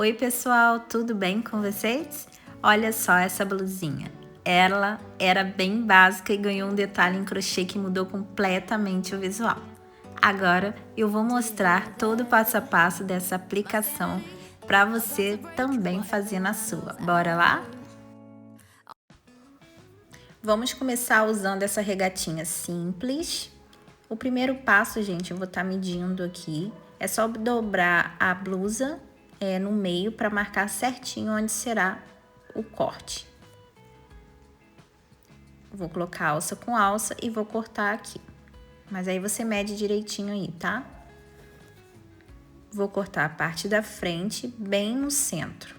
Oi pessoal, tudo bem com vocês? Olha só essa blusinha. Ela era bem básica e ganhou um detalhe em crochê que mudou completamente o visual. Agora eu vou mostrar todo o passo a passo dessa aplicação para você também fazer na sua. Bora lá? Vamos começar usando essa regatinha simples. O primeiro passo, gente, eu vou estar medindo aqui. É só dobrar a blusa no meio para marcar certinho onde será o corte. Vou colocar alça com alça e vou cortar aqui. Mas aí você mede direitinho aí, tá? Vou cortar a parte da frente bem no centro.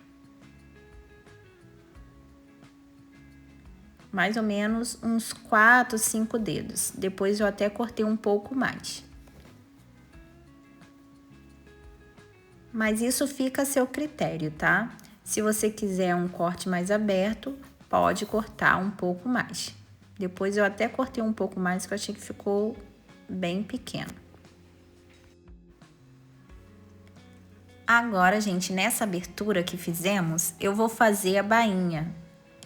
Mais ou menos uns 4, 5 dedos. Depois eu até cortei um pouco mais. Mas isso fica a seu critério, tá? Se você quiser um corte mais aberto, pode cortar um pouco mais. Depois eu até cortei um pouco mais, que eu achei que ficou bem pequeno. Agora, gente, nessa abertura que fizemos, eu vou fazer a bainha.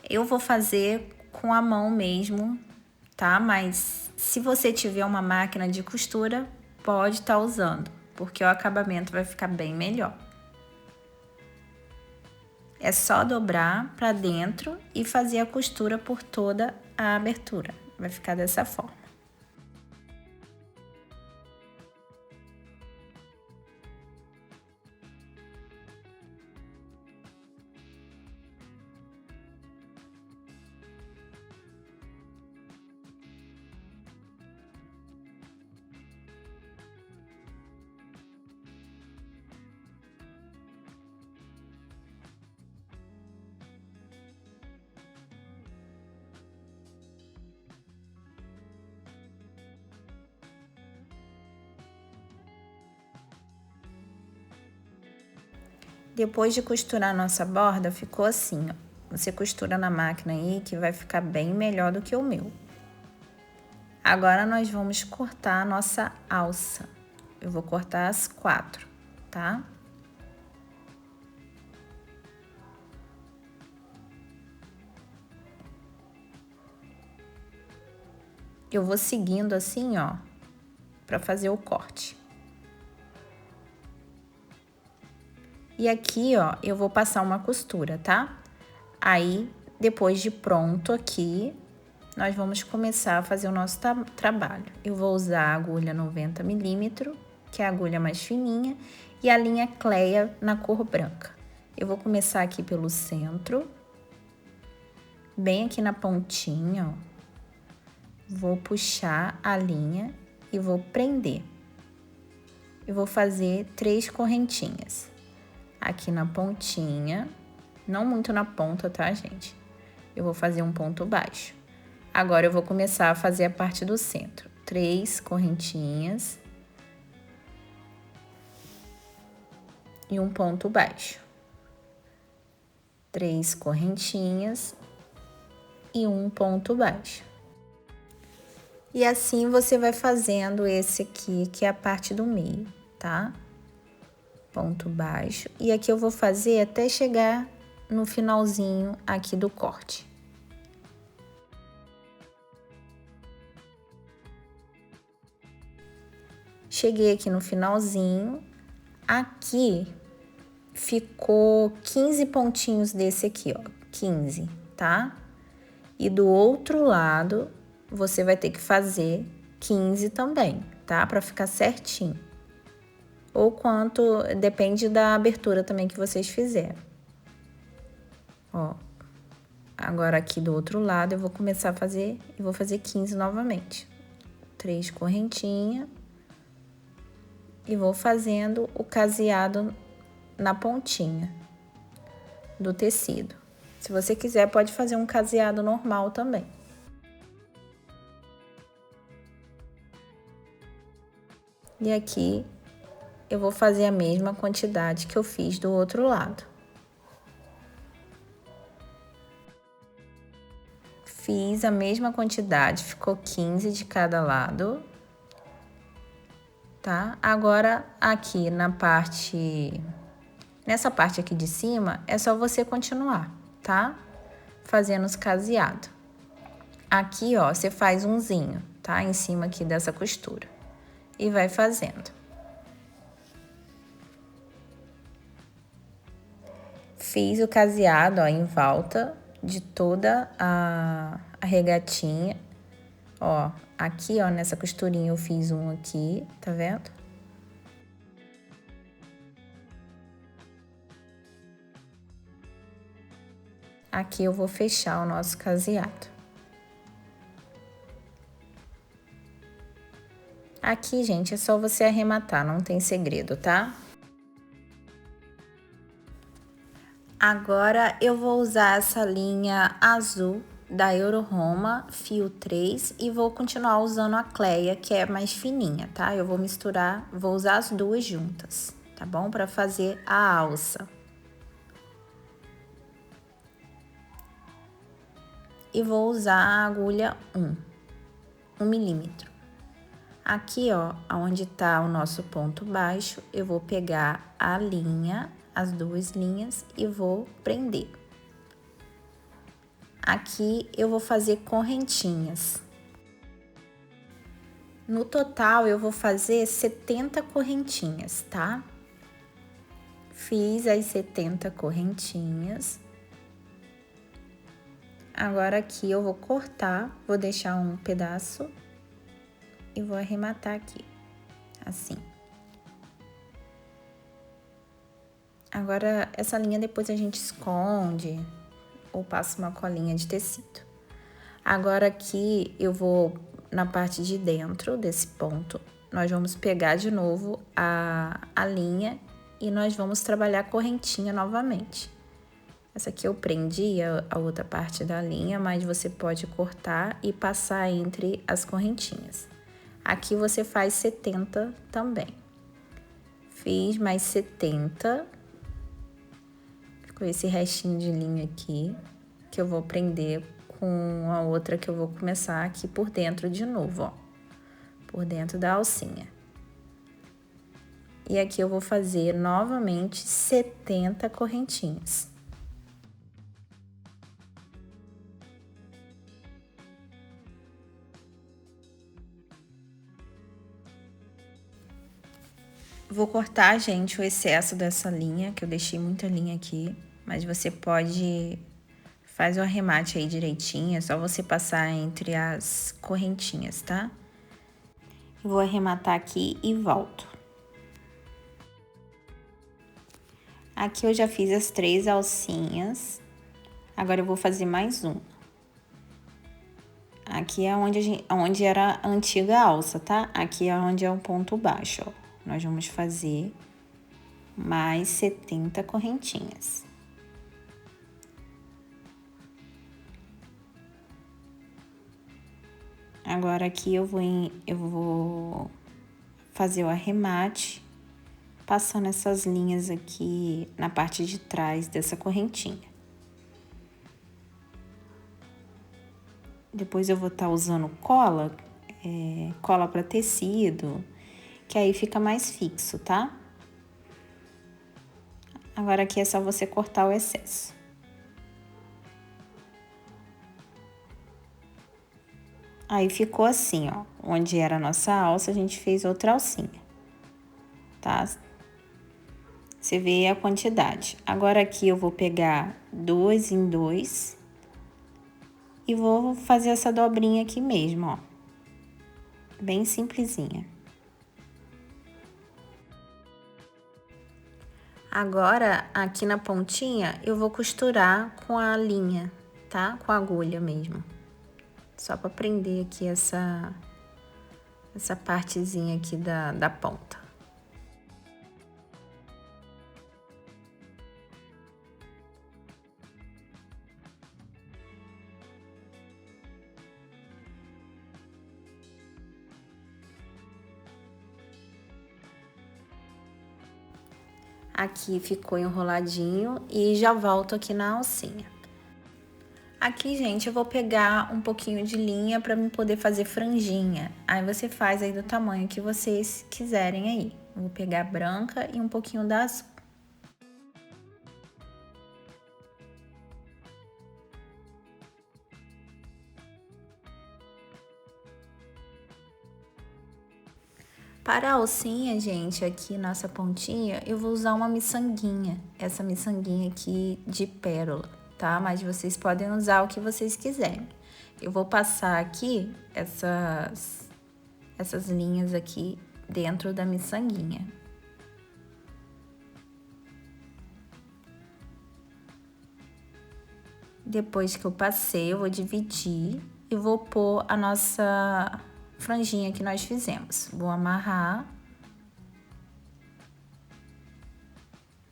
Eu vou fazer com a mão mesmo, tá? Mas se você tiver uma máquina de costura, pode estar usando, porque o acabamento vai ficar bem melhor. É só dobrar para dentro e fazer a costura por toda a abertura. Vai ficar dessa forma. Depois de costurar a nossa borda, ficou assim, ó. Você costura na máquina aí que vai ficar bem melhor do que o meu. Agora nós vamos cortar a nossa alça. Eu vou cortar as 4, tá? Eu vou seguindo assim, ó, para fazer o corte. E aqui, ó, eu vou passar uma costura, tá? Aí, depois de pronto aqui, nós vamos começar a fazer o nosso trabalho. Eu vou usar a agulha 90 milímetros, que é a agulha mais fininha, e a linha Cleia na cor branca. Eu vou começar aqui pelo centro, bem aqui na pontinha, ó. Vou puxar a linha e vou prender. Eu vou fazer 3 correntinhas. Aqui na pontinha, não muito na ponta, tá, gente? Eu vou fazer um ponto baixo. Agora, eu vou começar a fazer a parte do centro. 3 correntinhas. E um ponto baixo. 3 correntinhas. E um ponto baixo. E assim, você vai fazendo esse aqui, que é a parte do meio, tá? Ponto baixo. E aqui eu vou fazer até chegar no finalzinho aqui do corte. Cheguei aqui no finalzinho. Aqui ficou 15 pontinhos desse aqui, ó. 15, tá? E do outro lado, você vai ter que fazer 15 também, tá? Pra ficar certinho. Ou quanto, depende da abertura também que vocês fizeram. Ó, agora aqui do outro lado eu vou começar a fazer, e vou fazer 15 novamente. 3 correntinhas. E vou fazendo o caseado na pontinha do tecido. Se você quiser, pode fazer um caseado normal também. E aqui eu vou fazer a mesma quantidade que eu fiz do outro lado. Fiz a mesma quantidade, ficou 15 de cada lado, tá? Agora, aqui na parte Nessa parte aqui de cima, é só você continuar, tá? Fazendo os caseados. Aqui, ó, você faz umzinho, tá? Em cima aqui dessa costura. E vai fazendo. Fiz o caseado, ó, em volta de toda a regatinha. Ó, aqui, ó, nessa costurinha eu fiz um aqui, tá vendo? Aqui eu vou fechar o nosso caseado. Aqui, gente, é só você arrematar, não tem segredo, tá? Agora, eu vou usar essa linha azul da Euroroma, fio 3, e vou continuar usando a Cleia, que é mais fininha, tá? Eu vou misturar, vou usar as duas juntas, tá bom? Para fazer a alça. E vou usar a agulha 1 milímetro. Aqui, ó, onde tá o nosso ponto baixo, eu vou pegar a linha, as duas linhas, e vou prender. Aqui eu vou fazer correntinhas. No total, eu vou fazer 70 correntinhas, tá? Fiz as 70 correntinhas. Agora aqui eu vou cortar, vou deixar um pedaço e vou arrematar aqui, assim. Agora, essa linha depois a gente esconde ou passa uma colinha de tecido. Agora aqui eu vou, na parte de dentro desse ponto, nós vamos pegar de novo a linha e nós vamos trabalhar a correntinha novamente. Essa aqui eu prendi a outra parte da linha, mas você pode cortar e passar entre as correntinhas. Aqui você faz 70 também. Fiz mais 70. Ficou esse restinho de linha aqui, que eu vou prender com a outra que eu vou começar aqui por dentro de novo, ó. Por dentro da alcinha. E aqui eu vou fazer novamente 70 correntinhas. Vou cortar, gente, o excesso dessa linha, que eu deixei muita linha aqui, mas você pode faz o arremate aí direitinho, é só você passar entre as correntinhas, tá? Eu vou arrematar aqui e volto. Aqui eu já fiz as 3 alcinhas, agora eu vou fazer mais uma. Aqui é onde era a antiga alça, tá? Aqui é onde é o ponto baixo, ó. Nós vamos fazer mais 70 correntinhas. Agora aqui eu vou fazer o arremate, passando essas linhas aqui na parte de trás dessa correntinha. Depois eu vou estar usando cola, cola para tecido, que aí fica mais fixo, tá? Agora aqui é só você cortar o excesso. Aí ficou assim, ó, onde era a nossa alça, a gente fez outra alcinha, tá? Você vê a quantidade. Agora aqui eu vou pegar 2 em 2 e vou fazer essa dobrinha aqui mesmo, ó. Bem simplesinha. Agora, aqui na pontinha, eu vou costurar com a linha, tá? Com a agulha mesmo. Só para prender aqui essa partezinha aqui da ponta. Aqui ficou enroladinho e já volto aqui na alcinha. Aqui, gente, eu vou pegar um pouquinho de linha para me poder fazer franjinha. Aí você faz aí do tamanho que vocês quiserem aí. Eu vou pegar branca e um pouquinho da azul. Para a alcinha, gente, aqui nossa pontinha, eu vou usar uma miçanguinha. Essa miçanguinha aqui de pérola, tá? Mas vocês podem usar o que vocês quiserem. Eu vou passar aqui essas linhas aqui dentro da miçanguinha. Depois que eu passei, eu vou dividir e vou pôr a nossa franjinha que nós fizemos. Vou amarrar.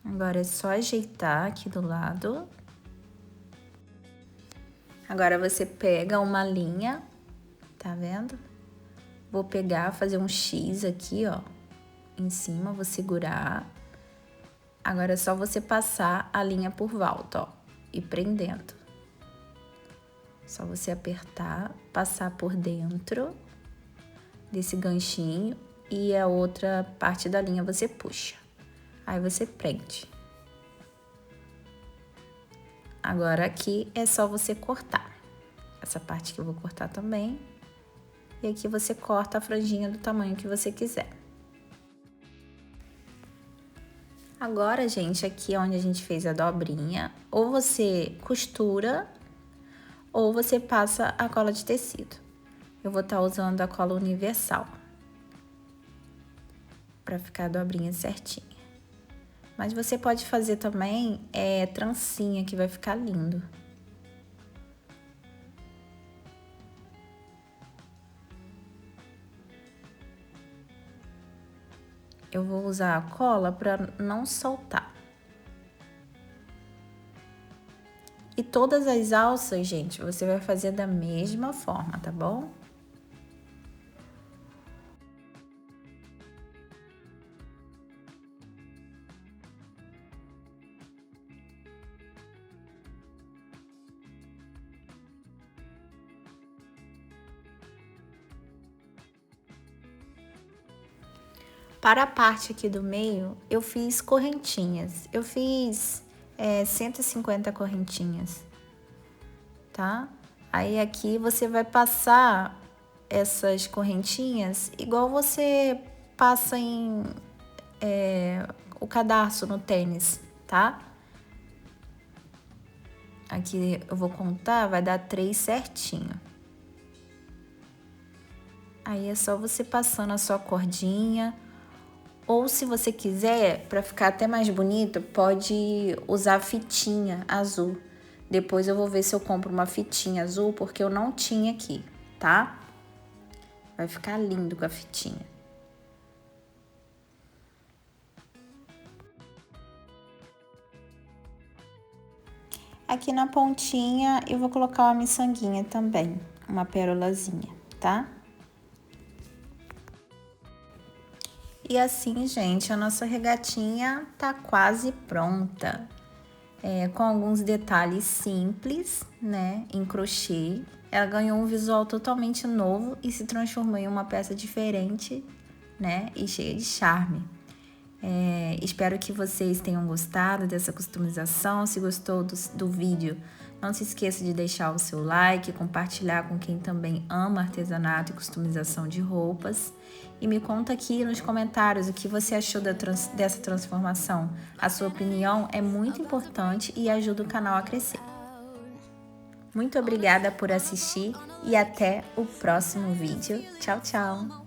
Agora é só ajeitar aqui do lado. Agora você pega uma linha, tá vendo? Vou pegar, fazer um X aqui, ó, em cima, vou segurar. Agora é só você passar a linha por volta, ó, e prendendo. Só você apertar, passar por dentro desse ganchinho e a outra parte da linha você puxa. Aí você prende. Agora aqui é só você cortar. Essa parte que eu vou cortar também. E aqui você corta a franjinha do tamanho que você quiser. Agora, gente, aqui onde a gente fez a dobrinha, ou você costura ou você passa a cola de tecido. Eu vou estar usando a cola universal para ficar a dobrinha certinha. Mas você pode fazer também trancinha, que vai ficar lindo. Eu vou usar a cola para não soltar. E todas as alças, gente, você vai fazer da mesma forma, tá bom? Para a parte aqui do meio, eu fiz correntinhas. Eu fiz 150 correntinhas, tá? Aí aqui você vai passar essas correntinhas igual você passa em o cadarço no tênis, tá? Aqui eu vou contar, vai dar 3 certinho. Aí é só você passando a sua cordinha. Ou se você quiser, para ficar até mais bonito, pode usar fitinha azul. Depois eu vou ver se eu compro uma fitinha azul, porque eu não tinha aqui, tá? Vai ficar lindo com a fitinha. Aqui na pontinha eu vou colocar uma miçanguinha também, uma pérolazinha, tá? E assim, gente, a nossa regatinha tá quase pronta. Com alguns detalhes simples, né, em crochê. Ela ganhou um visual totalmente novo e se transformou em uma peça diferente, né, e cheia de charme. Espero que vocês tenham gostado dessa customização. Se gostou do vídeo, não se esqueça de deixar o seu like, compartilhar com quem também ama artesanato e customização de roupas. E me conta aqui nos comentários o que você achou dessa transformação. A sua opinião é muito importante e ajuda o canal a crescer. Muito obrigada por assistir e até o próximo vídeo. Tchau, tchau!